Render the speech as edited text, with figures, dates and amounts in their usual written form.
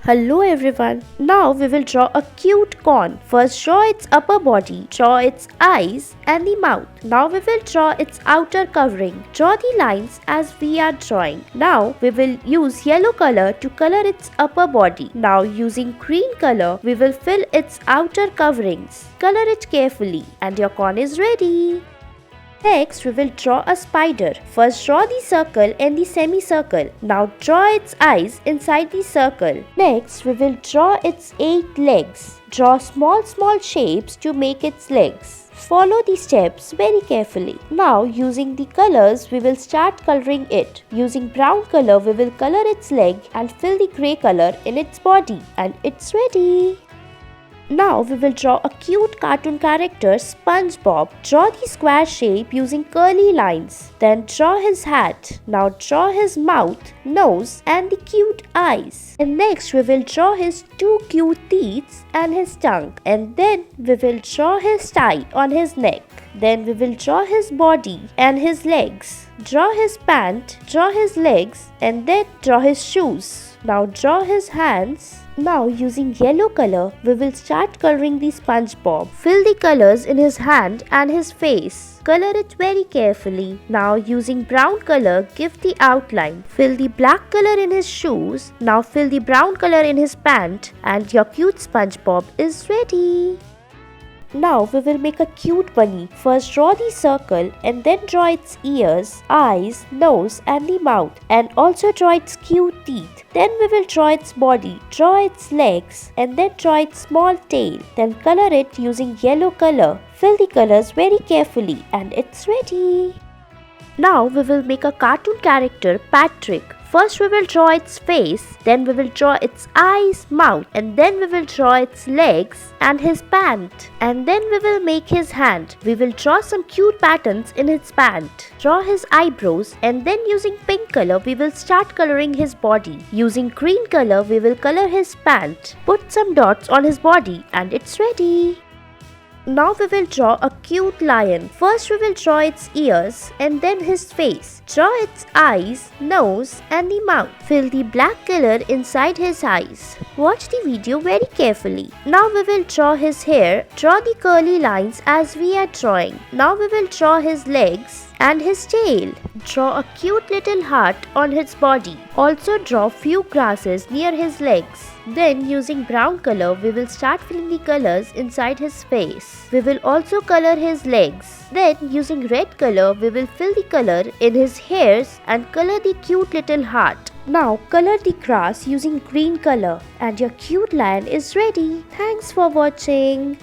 Hello everyone. Now we will draw a cute corn. First draw its upper body, draw its eyes and the mouth. Now we will draw its outer covering. Draw the lines as we are drawing. Now we will use yellow color to color its upper body. Now using green color we will fill its outer coverings. Color it carefully and your corn is ready. Next, we will draw a spider. First draw the circle and the semicircle. Now draw its eyes inside the circle. Next, we will draw its 8 legs. Draw small shapes to make its legs. Follow the steps very carefully. Now using the colors, we will start coloring it. Using brown color, we will color its leg and fill the grey color in its body. And it's ready. Now we will draw a cute cartoon character SpongeBob. Draw the square shape using curly lines. Then draw his hat. Now draw his mouth, nose and the cute eyes. And next we will draw his 2 cute teeth and his tongue. And then we will draw his tie on his neck. Then we will draw his body and his legs. Draw his pant, draw his legs and then draw his shoes. Now draw his hands. Now using yellow color, we will start coloring the SpongeBob. Fill the colors in his hand and his face. Color it very carefully. Now using brown color, give the outline. Fill the black color in his shoes. Now fill the brown color in his pant and your cute SpongeBob is ready. Now we will make a cute bunny. First draw the circle and then draw its ears, eyes, nose and the mouth and also draw its cute teeth. Then we will draw its body, draw its legs and then draw its small tail. Then color it using yellow color. Fill the colors very carefully and it's ready. Now we will make a cartoon character Patrick. First we will draw its face, then we will draw its eyes, mouth and then we will draw its legs and his pant. And then we will make his hand. We will draw some cute patterns in his pant. Draw his eyebrows and then using pink color we will start coloring his body. Using green color we will color his pant. Put some dots on his body and it's ready. Now we will draw a cute lion. First we will draw its ears and then his face. Draw its eyes, nose and the mouth. Fill the black color inside his eyes. Watch the video very carefully. Now we will draw his hair. Draw the curly lines as we are drawing. Now we will draw his legs and his tail. Draw a cute little heart on his body. Also draw few grasses near his legs. Then using brown color we will start filling the colors inside his face. We will also color his legs. Then using red color we will fill the color in his hairs and color the cute little heart. Now color the grass using green color and your cute lion is ready. Thanks for watching.